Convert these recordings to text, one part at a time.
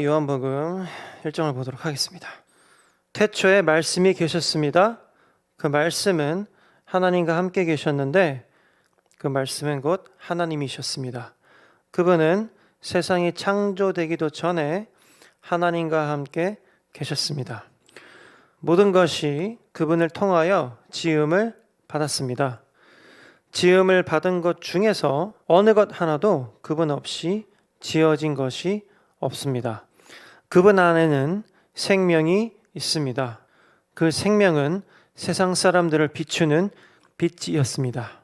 요한복음 1장을 보도록 하겠습니다. 태초에 말씀이 계셨습니다. 그 말씀은 하나님과 함께 계셨는데 그 말씀은 곧 하나님이셨습니다. 그분은 세상이 창조되기도 전에 하나님과 함께 계셨습니다. 모든 것이 그분을 통하여 지음을 받았습니다. 지음을 받은 것 중에서 어느 것 하나도 그분 없이 지어진 것이 없습니다. 그분 안에는 생명이 있습니다. 그 생명은 세상 사람들을 비추는 빛이었습니다.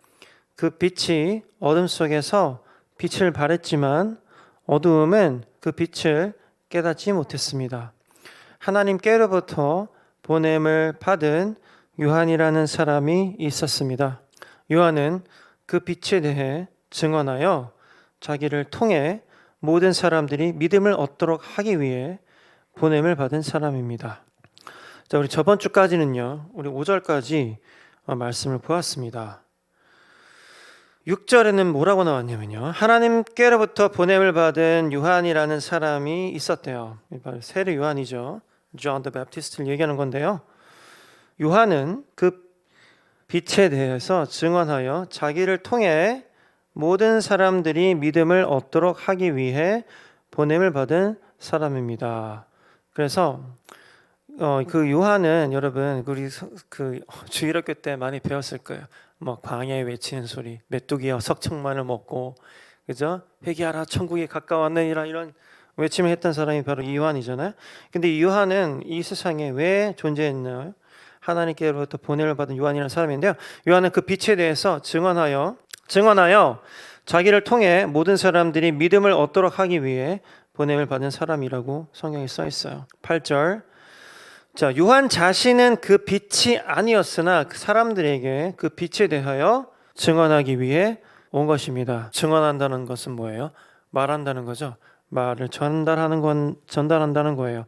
그 빛이 어둠 속에서 빛을 발했지만 어두움은 그 빛을 깨닫지 못했습니다. 하나님께로부터 보냄을 받은 요한이라는 사람이 있었습니다. 요한은 그 빛에 대해 증언하여 자기를 통해 모든 사람들이 믿음을 얻도록 하기 위해 보냄을 받은 사람입니다. 자, 우리 저번 주까지는요, 우리 5절까지 말씀을 보았습니다. 6절에는 뭐라고 나왔냐면요, 하나님께로부터 보냄을 받은 요한이라는 사람이 있었대요. 세례 요한이죠. John the Baptist를 얘기하는 건데요. 요한은 그 빛에 대해서 증언하여 자기를 통해 모든 사람들이 믿음을 얻도록 하기 위해 보냄을 받은 사람입니다. 그래서 그 요한은 여러분 우리 그 주일학교 때 많이 배웠을 거예요. 뭐 광야에 외치는 소리, 메뚜기와 석청만을 먹고, 그죠? 회개하라 천국이 가까웠느니라, 이런 외침을 했던 사람이 바로 이 요한이잖아요. 근데 이 요한은 이 세상에 왜 존재했나요? 하나님께로부터 보냄을 받은 요한이라는 사람인데요. 요한은 그 빛에 대해서 증언하여 자기를 통해 모든 사람들이 믿음을 얻도록 하기 위해 보냄을 받은 사람이라고 성경에 써 있어요. 8절. 자, 요한 자신은 그 빛이 아니었으나 그 사람들에게 그 빛에 대하여 증언하기 위해 온 것입니다. 증언한다는 것은 뭐예요? 말한다는 거죠. 말을 전달한다는 거예요.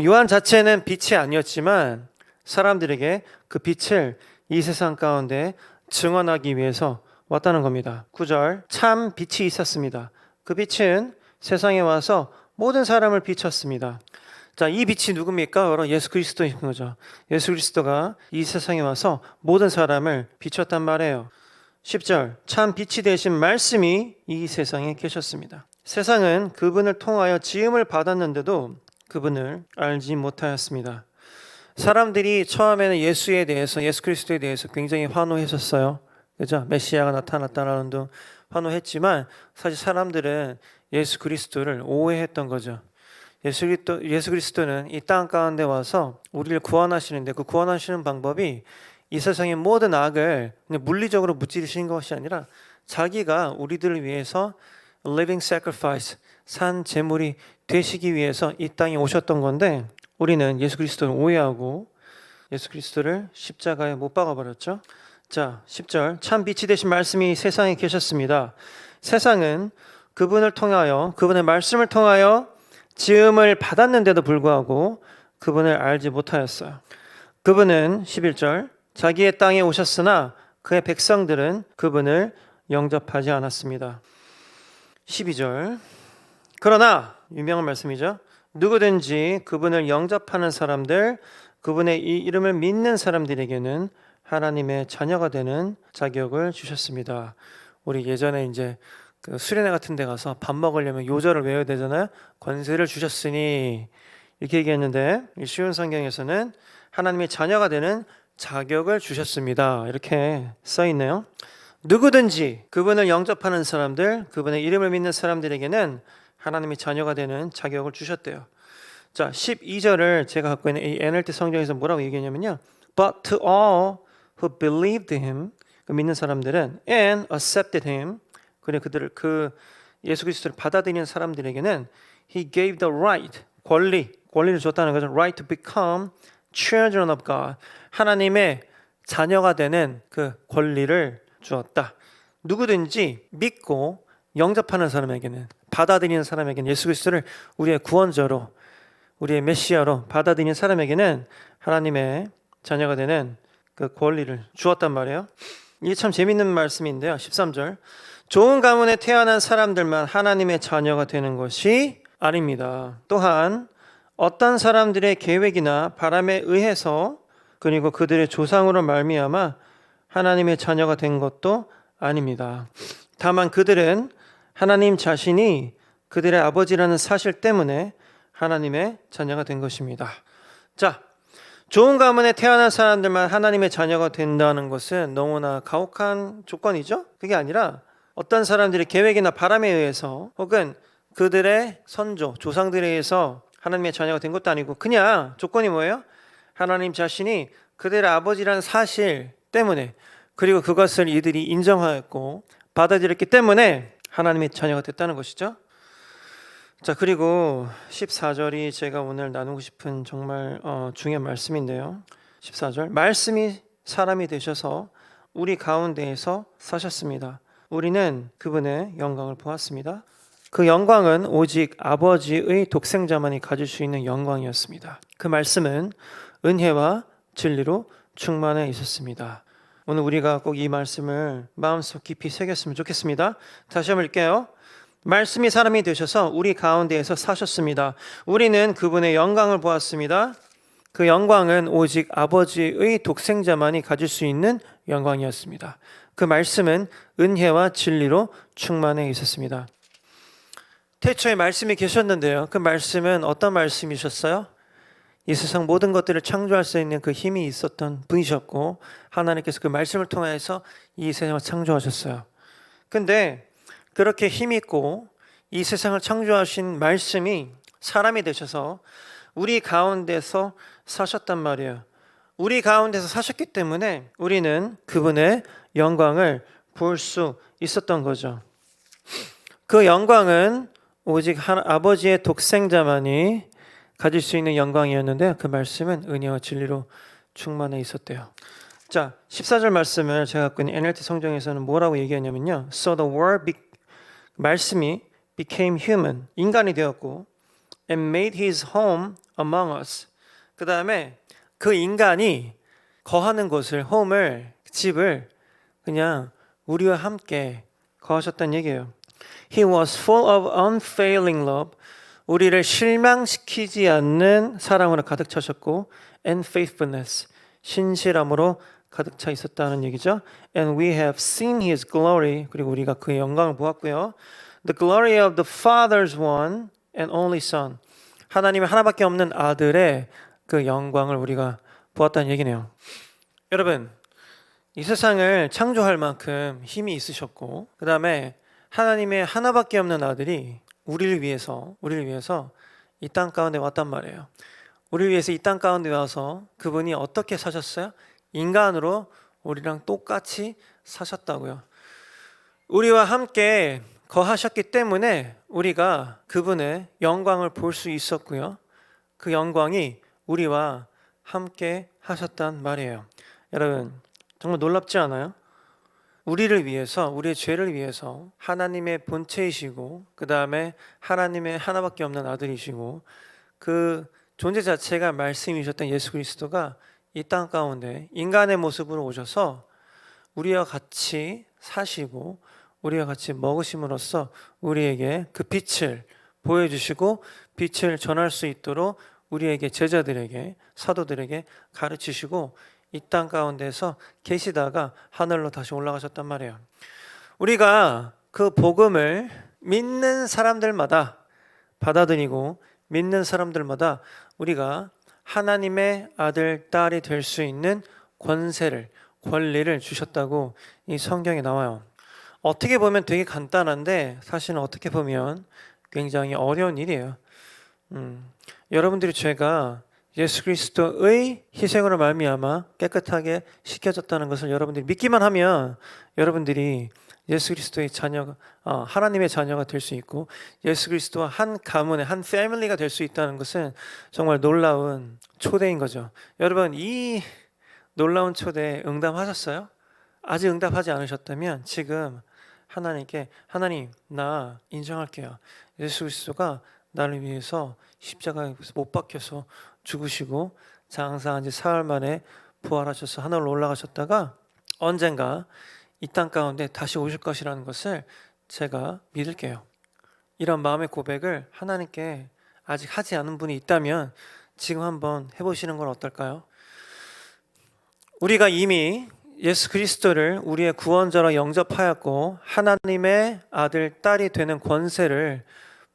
요한 자체는 빛이 아니었지만 사람들에게 그 빛을 이 세상 가운데 증언하기 위해서 왔다는 겁니다. 9절. 참 빛이 있었습니다. 그 빛은 세상에 와서 모든 사람을 비췄습니다. 자, 이 빛이 누굽니까? 바로 예수 그리스도인 거죠. 예수 그리스도가 이 세상에 와서 모든 사람을 비췄단 말이에요. 10절. 참 빛이 되신 말씀이 이 세상에 계셨습니다. 세상은 그분을 통하여 지음을 받았는데도 그분을 알지 못하였습니다. 사람들이 처음에는 예수 그리스도에 대해서 굉장히 환호했었어요. 그죠? 메시아가 나타났다라는 둥 환호했지만 사실 사람들은 예수 그리스도를 오해했던 거죠. 예수 그리스도는 이 땅 가운데 와서 우리를 구원하시는데 그 구원하시는 방법이 이 세상의 모든 악을 물리적으로 무찌르시는 것이 아니라 자기가 우리들을 위해서 living sacrifice, 산 제물이 되시기 위해서 이 땅에 오셨던 건데, 우리는 예수 그리스도를 오해하고 예수 그리스도를 십자가에 못 박아버렸죠. 자, 10절. 참 빛이 되신 말씀이 세상에 계셨습니다. 세상은 그분을 통하여, 그분의 말씀을 통하여 지음을 받았는데도 불구하고 그분을 알지 못하였어요. 그분은 11절. 자기의 땅에 오셨으나 그의 백성들은 그분을 영접하지 않았습니다. 12절. 그러나 유명한 말씀이죠. 누구든지 그분을 영접하는 사람들, 그분의 이 이름을 믿는 사람들에게는 하나님의 자녀가 되는 자격을 주셨습니다. 우리 예전에 이제 그 수련회 같은 데 가서 밥 먹으려면 요절을 외워야 되잖아요. 권세를 주셨으니 이렇게 얘기했는데, 이 쉬운 성경에서는 하나님의 자녀가 되는 자격을 주셨습니다. 이렇게 써 있네요. 누구든지 그분을 영접하는 사람들, 그분의 이름을 믿는 사람들에게는 하나님의 자녀가 되는 자격을 주셨대요. 자, 12절을 제가 갖고 있는 이 NLT 성경에서 뭐라고 얘기했냐면요. But to all who believed him, 그 믿는 사람들은, and accepted him, 그리고 그들을 그 예수 그리스도를 받아들이는 사람들에게는 he gave the right, 권리를 줬다는 거죠. right to become children of God, 하나님의 자녀가 되는 그 권리를 주었다. 누구든지 믿고 영접하는 사람에게는, 받아들이는 사람에게는, 예수 그리스도를 우리의 구원자로, 우리의 메시아로 받아들이는 사람에게는 하나님의 자녀가 되는 그 권리를 주었단 말이에요. 이게 참 재밌는 말씀인데요. 13절. 좋은 가문에 태어난 사람들만 하나님의 자녀가 되는 것이 아닙니다. 또한 어떤 사람들의 계획이나 바람에 의해서 그리고 그들의 조상으로 말미암아 하나님의 자녀가 된 것도 아닙니다. 다만 그들은 하나님 자신이 그들의 아버지라는 사실 때문에 하나님의 자녀가 된 것입니다. 자, 좋은 가문에 태어난 사람들만 하나님의 자녀가 된다는 것은 너무나 가혹한 조건이죠. 그게 아니라 어떤 사람들의 계획이나 바람에 의해서 혹은 그들의 선조, 조상들에 의해서 하나님의 자녀가 된 것도 아니고 그냥 조건이 뭐예요? 하나님 자신이 그들의 아버지라는 사실 때문에 그리고 그것을 이들이 인정하였고 받아들였기 때문에 하나님의 자녀가 됐다는 것이죠. 자, 그리고 14절이 제가 오늘 나누고 싶은 정말 중요한 말씀인데요. 14절, 말씀이 사람이 되셔서 우리 가운데에서 사셨습니다. 우리는 그분의 영광을 보았습니다. 그 영광은 오직 아버지의 독생자만이 가질 수 있는 영광이었습니다. 그 말씀은 은혜와 진리로 충만해 있었습니다. 오늘 우리가 꼭 이 말씀을 마음속 깊이 새겼으면 좋겠습니다. 다시 한번 읽게요. 말씀이 사람이 되셔서 우리 가운데에서 사셨습니다. 우리는 그분의 영광을 보았습니다. 그 영광은 오직 아버지의 독생자만이 가질 수 있는 영광이었습니다. 그 말씀은 은혜와 진리로 충만해 있었습니다. 태초에 말씀이 계셨는데요. 그 말씀은 어떤 말씀이셨어요? 이 세상 모든 것들을 창조할 수 있는 그 힘이 있었던 분이셨고 하나님께서 그 말씀을 통해서 이 세상을 창조하셨어요. 근데 그렇게 힘있고 이 세상을 창조하신 말씀이 사람이 되셔서 우리 가운데서 사셨단 말이에요. 우리 가운데서 사셨기 때문에 우리는 그분의 영광을 볼 수 있었던 거죠. 그 영광은 오직 아버지의 독생자만이 가질 수 있는 영광이었는데 그 말씀은 은혜와 진리로 충만해 있었대요. 자, 14절 말씀을 제가 갖고 있는 NLT 성경에서는 뭐라고 얘기하냐면요. So the word 말씀이 became human, 인간이 되었고 and made his home among us. 그 다음에 그 인간이 거하는 곳을, home을, 집을 그냥 우리와 함께 거하셨다는 얘기예요. He was full of unfailing love. 우리를 실망시키지 않는 사랑으로 가득 차셨고 and faithfulness, 신실함으로 가득 차 있었다는 얘기죠. And we have seen his glory. 그리고 우리가 그의 영광을 보았고요. The glory of the Father's one and only Son. 하나님의 하나밖에 없는 아들의 그 영광을 우리가 보았다는 얘기네요. 여러분, 이 세상을 창조할 만큼 힘이 있으셨고 그 다음에 하나님의 하나밖에 없는 아들이 우리를 위해서 이 땅 가운데 왔단 말이에요. 우리를 위해서 이 땅 가운데 와서 그분이 어떻게 사셨어요? 인간으로 우리랑 똑같이 사셨다고요. 우리와 함께 거하셨기 때문에 우리가 그분의 영광을 볼 수 있었고요. 그 영광이 우리와 함께 하셨단 말이에요. 여러분, 정말 놀랍지 않아요? 우리를 위해서, 우리의 죄를 위해서 하나님의 본체이시고 그 다음에 하나님의 하나밖에 없는 아들이시고 그 존재 자체가 말씀이셨던 예수 그리스도가 이 땅 가운데 인간의 모습으로 오셔서 우리와 같이 사시고 우리와 같이 먹으심으로써 우리에게 그 빛을 보여주시고 빛을 전할 수 있도록 우리에게 제자들에게 사도들에게 가르치시고 이 땅 가운데서 계시다가 하늘로 다시 올라가셨단 말이에요. 우리가 그 복음을 믿는 사람들마다 받아들이고 믿는 사람들마다 우리가 하나님의 아들, 딸이 될 수 있는 권리를 주셨다고 이 성경에 나와요. 어떻게 보면 되게 간단한데 사실은 어떻게 보면 굉장히 어려운 일이에요. 여러분들이 죄가 예수 그리스도의 희생으로 말미암아 깨끗하게 씻겨졌다는 것을 여러분들이 믿기만 하면 여러분들이 예수 그리스도의 자녀가 하나님의 자녀가 될 수 있고 예수 그리스도와 한 가문의 한 패밀리가 될 수 있다는 것은 정말 놀라운 초대인 거죠. 여러분, 이 놀라운 초대에 응답하셨어요? 아직 응답하지 않으셨다면 지금 하나님께 하나님, 나 인정할게요. 예수 그리스도가 나를 위해서 십자가에 못 박혀서 죽으시고 장사한 지 사흘 만에 부활하셔서 하늘로 올라가셨다가 언젠가 이 땅 가운데 다시 오실 것이라는 것을 제가 믿을게요. 이런 마음의 고백을 하나님께 아직 하지 않은 분이 있다면 지금 한번 해보시는 건 어떨까요? 우리가 이미 예수 그리스도를 우리의 구원자로 영접하였고 하나님의 아들, 딸이 되는 권세를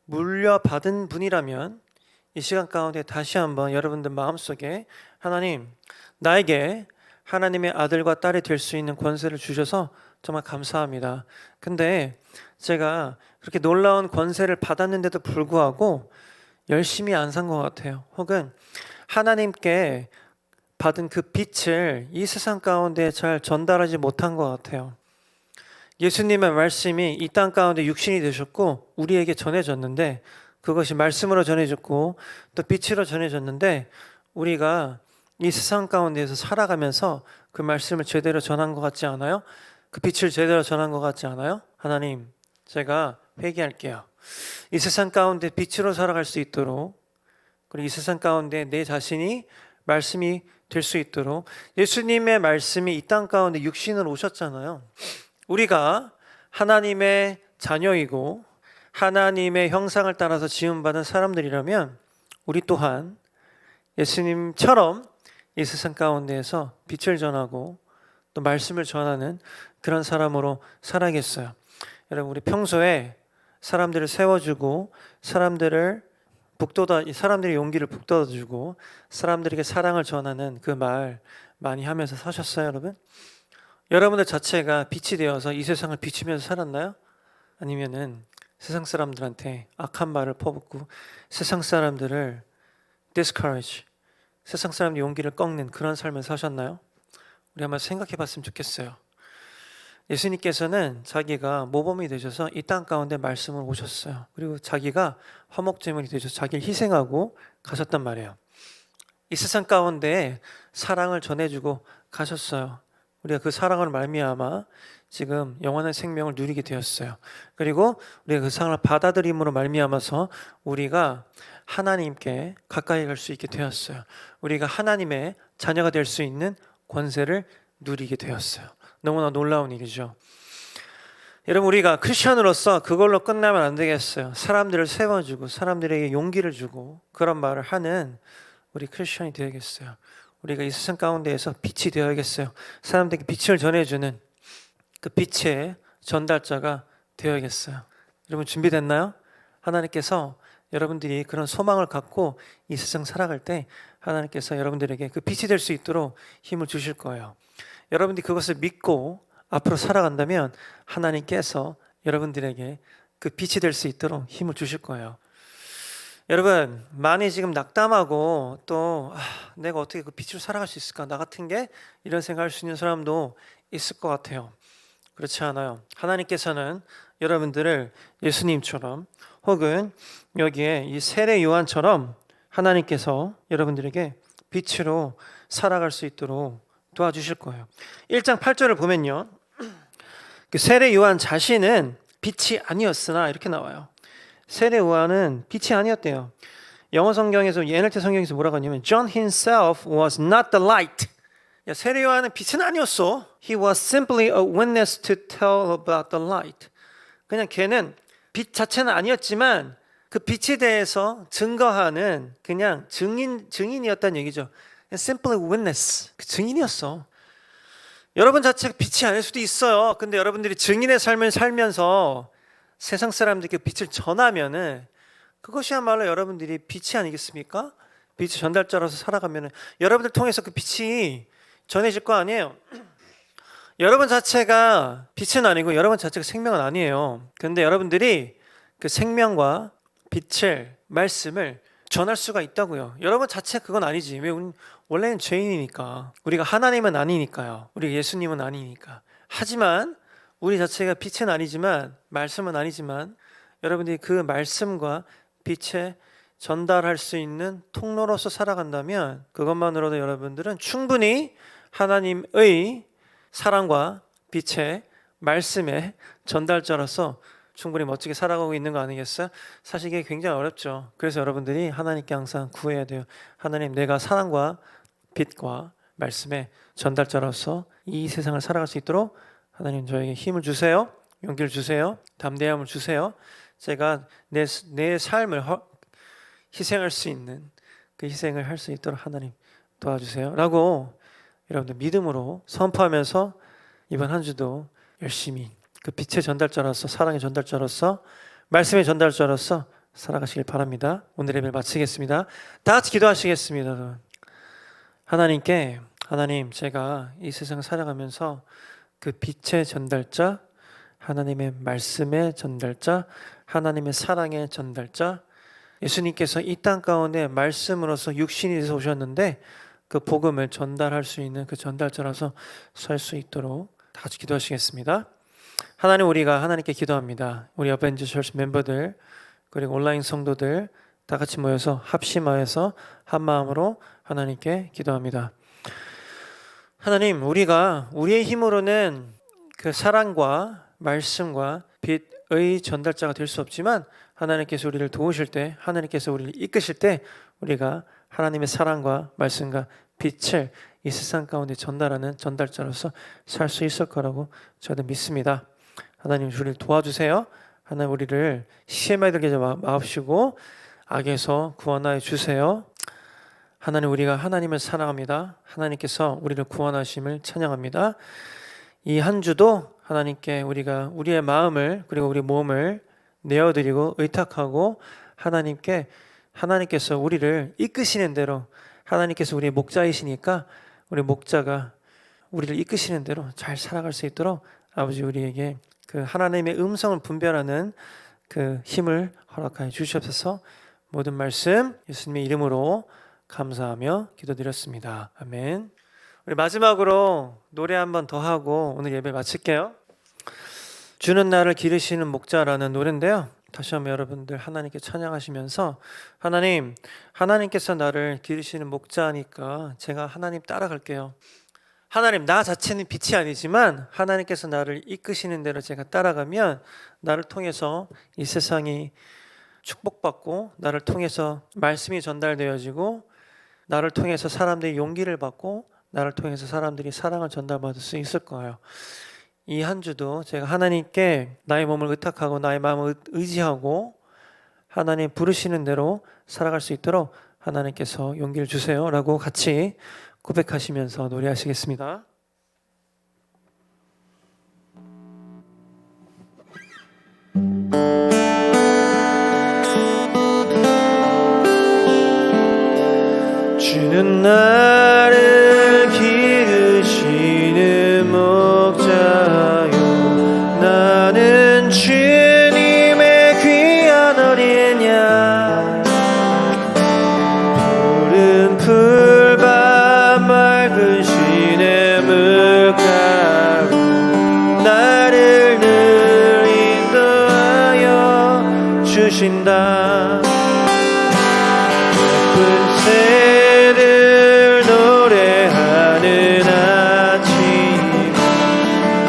물려받은 분이라면 이 시간 가운데 다시 한번 여러분들 마음속에 하나님, 나에게 하나님의 아들과 딸이 될 수 있는 권세를 주셔서 정말 감사합니다. 근데 제가 그렇게 놀라운 권세를 받았는데도 불구하고 열심히 안 산 것 같아요. 혹은 하나님께 받은 그 빛을 이 세상 가운데 잘 전달하지 못한 것 같아요. 예수님의 말씀이 이 땅 가운데 육신이 되셨고 우리에게 전해졌는데 그것이 말씀으로 전해졌고 또 빛으로 전해졌는데 우리가 이 세상 가운데에서 살아가면서 그 말씀을 제대로 전한 것 같지 않아요? 그 빛을 제대로 전한 것 같지 않아요? 하나님, 제가 회개할게요. 이 세상 가운데 빛으로 살아갈 수 있도록, 그리고 이 세상 가운데 내 자신이 말씀이 될 수 있도록, 예수님의 말씀이 이 땅 가운데 육신으로 오셨잖아요. 우리가 하나님의 자녀이고 하나님의 형상을 따라서 지음받은 사람들이라면 우리 또한 예수님처럼 이 세상 가운데에서 빛을 전하고 또 말씀을 전하는 그런 사람으로 살아야겠어요. 여러분, 우리 평소에 사람들을 세워주고 사람들의 용기를 북돋아주고 사람들에게 사랑을 전하는 그 말 많이 하면서 사셨어요, 여러분? 여러분들 자체가 빛이 되어서 이 세상을 비추면서 살았나요? 아니면은 세상 사람들한테 악한 말을 퍼붓고 세상 사람들을 discourage, 세상 사람의 용기를 꺾는 그런 삶을 사셨나요? 우리 한번 생각해 봤으면 좋겠어요. 예수님께서는 자기가 모범이 되셔서 이 땅 가운데 말씀을 오셨어요. 그리고 자기가 화목제물이 되셔서 자기를 희생하고 가셨단 말이에요. 이 세상 가운데 사랑을 전해주고 가셨어요. 우리가 그 사랑을 말미암아 지금 영원한 생명을 누리게 되었어요. 그리고 우리가 그 사랑을 받아들임으로 말미암아서 우리가 하나님께 가까이 갈 수 있게 되었어요. 우리가 하나님의 자녀가 될 수 있는 권세를 누리게 되었어요. 너무나 놀라운 일이죠. 여러분, 우리가 크리스천으로서 그걸로 끝나면 안 되겠어요. 사람들을 세워주고 사람들에게 용기를 주고 그런 말을 하는 우리 크리스천이 되어야겠어요. 우리가 이 세상 가운데에서 빛이 되어야겠어요. 사람들에게 빛을 전해주는 그 빛의 전달자가 되어야겠어요. 여러분, 준비됐나요? 하나님께서 여러분들이 그런 소망을 갖고 이 세상 살아갈 때 하나님께서 여러분들에게 그 빛이 될 수 있도록 힘을 주실 거예요. 여러분들이 그것을 믿고 앞으로 살아간다면 하나님께서 여러분들에게 그 빛이 될 수 있도록 힘을 주실 거예요. 여러분, 많이 지금 낙담하고 또 내가 어떻게 그 빛으로 살아갈 수 있을까? 나 같은 게 이런 생각할 수 있는 사람도 있을 것 같아요. 그렇지 않아요. 하나님께서는 여러분들을 예수님처럼 혹은 여기에 이 세례 요한처럼 하나님께서 여러분들에게 빛으로 살아갈 수 있도록 도와주실 거예요. 1장 8절을 보면요, 그 세례 요한 자신은 빛이 아니었으나 이렇게 나와요. 세례 요한은 빛이 아니었대요. 영어 성경에서, NLT 성경에서 뭐라고 하냐면 John himself was not the light. 세례 요한은 빛은 아니었어. He was simply a witness to tell about the light. 그냥 걔는 빛 자체는 아니었지만 그 빛에 대해서 증거하는 그냥 증인이었다는 얘기죠. Simply witness, 그 증인이었어. 여러분 자체가 빛이 아닐 수도 있어요. 근데 여러분들이 증인의 삶을 살면서 세상 사람들에게 빛을 전하면은 그것이야말로 여러분들이 빛이 아니겠습니까? 빛의 전달자로서 살아가면은 여러분들 통해서 그 빛이 전해질 거 아니에요. 여러분 자체가 빛은 아니고 여러분 자체가 생명은 아니에요. 근데 여러분들이 그 생명과 빛을, 말씀을 전할 수가 있다고요. 여러분 자체가 그건 아니지. 왜? 우리는 원래는 죄인이니까. 우리가 하나님은 아니니까요. 우리가 예수님은 아니니까. 하지만 우리 자체가 빛은 아니지만, 말씀은 아니지만 여러분들이 그 말씀과 빛에 전달할 수 있는 통로로서 살아간다면 그것만으로도 여러분들은 충분히 하나님의 사랑과 빛의 말씀의 전달자로서 충분히 멋지게 살아가고 있는 거 아니겠어요? 사실 이게 굉장히 어렵죠. 그래서 여러분들이 하나님께 항상 구해야 돼요. 하나님, 내가 사랑과 빛과 말씀의 전달자로서 이 세상을 살아갈 수 있도록 하나님 저에게 힘을 주세요. 용기를 주세요. 담대함을 주세요. 제가 내 삶을 희생할 수 있는 그 희생을 할 수 있도록 하나님 도와주세요 라고 여러분들 믿음으로 선포하면서 이번 한 주도 열심히 그 빛의 전달자로서, 사랑의 전달자로서, 말씀의 전달자로서 살아가시길 바랍니다. 오늘 예배를 마치겠습니다. 다 같이 기도하시겠습니다. 하나님, 제가 이 세상을 살아가면서 그 빛의 전달자, 하나님의 말씀의 전달자, 하나님의 사랑의 전달자, 예수님께서 이 땅 가운데 말씀으로서 육신이 돼서 오셨는데 그 복음을 전달할 수 있는 그 전달자라서 살 수 있도록 다 같이 기도하시겠습니다. 하나님, 우리가 하나님께 기도합니다. 우리 어벤져스 처치 멤버들 그리고 온라인 성도들 다 같이 모여서 합심하여서 한 마음으로 하나님께 기도합니다. 하나님, 우리가 우리의 힘으로는 그 사랑과 말씀과 빛의 전달자가 될 수 없지만 하나님께서 우리를 도우실 때, 하나님께서 우리를 이끄실 때 우리가 하나님의 사랑과 말씀과 빛을 이 세상 가운데 전달하는 전달자로서 살 수 있을 거라고 저는 믿습니다. 하나님, 우리를 도와주세요. 하나님, 우리를 시험에 들게 마옵시고 악에서 구원하여 주세요. 하나님, 우리가 하나님을 사랑합니다. 하나님께서 우리를 구원하심을 찬양합니다. 이 한 주도 하나님께 우리가 우리의 마음을 그리고 우리 몸을 내어드리고 의탁하고 하나님께서 우리를 이끄시는 대로, 하나님께서 우리의 목자이시니까 우리 목자가 우리를 이끄시는 대로 잘 살아갈 수 있도록 아버지 우리에게 그 하나님의 음성을 분별하는 그 힘을 허락하여 주시옵소서. 모든 말씀 예수님의 이름으로 감사하며 기도드렸습니다. 아멘. 우리 마지막으로 노래 한 번 더 하고 오늘 예배 마칠게요. 주는 나를 기르시는 목자라는 노래인데요. 다시 한번 여러분들 하나님께 찬양하시면서 하나님께서 나를 기르시는 목자니까 제가 하나님 따라갈게요. 하나님, 나 자체는 빛이 아니지만 하나님께서 나를 이끄시는 대로 제가 따라가면 나를 통해서 이 세상이 축복받고, 나를 통해서 말씀이 전달되어지고, 나를 통해서 사람들이 용기를 받고, 나를 통해서 사람들이 사랑을 전달받을 수 있을 거예요. 이 한 주도 제가 하나님께 나의 몸을 의탁하고 나의 마음을 의지하고 하나님 부르시는 대로 살아갈 수 있도록 하나님께서 용기를 주세요 라고 같이 고백하시면서 노래하시겠습니다. 주는 나를 기르시는 목자요, 나는 주님의 귀한 어린 양. 푸른 풀밭 맑은 시냇물가로 나를 늘 인도하여 주신다. 예쁜 새들 노래하는 아침,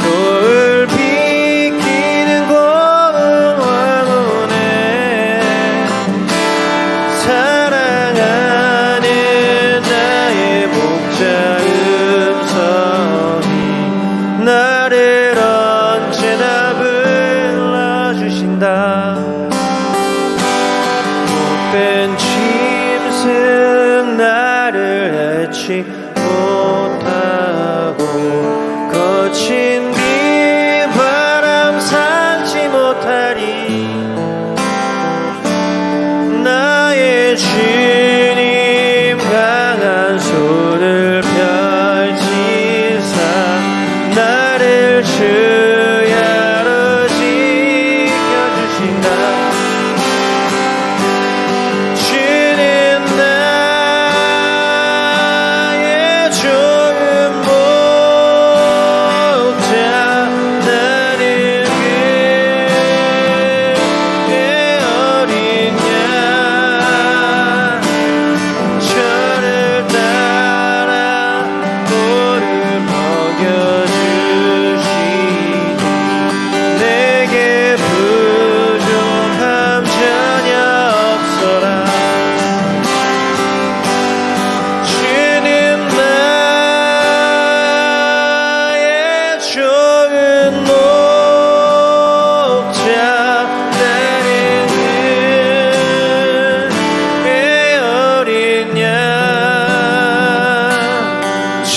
노을 비키는 고운 황혼에 사랑하는 나의 목자 음성이 나를 언제나 불러주신다. 못된 짐승 나를 해치 못하고 거친 비바람 삼지 못하리. 나의 주님 강한 손을 펼치사 나를 주야로 지켜주신다. 주는 나의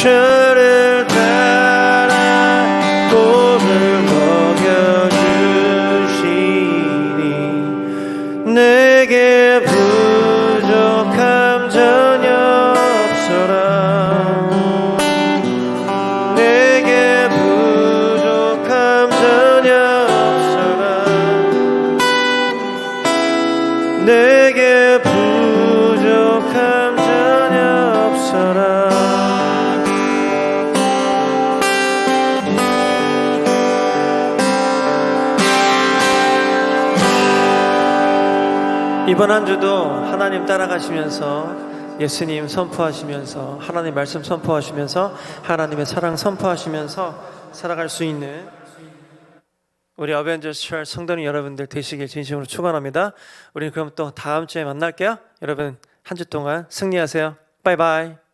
저를 따라 복을 먹여주시니 내게 부족함 전혀 없어라. 내게 부족함 전혀 없어라. 내게 부족함 전혀 없어라. 이번 한 주도 하나님 따라가시면서 예수님 선포하시면서 하나님 말씀 선포하시면서 하나님의 사랑 선포하시면서 살아갈 수 있는 우리 어벤져스 처치 성도님 여러분들 되시길 진심으로 축원합니다. 우리 그럼 또 다음 주에 만날게요. 여러분 한 주 동안 승리하세요. 바이바이.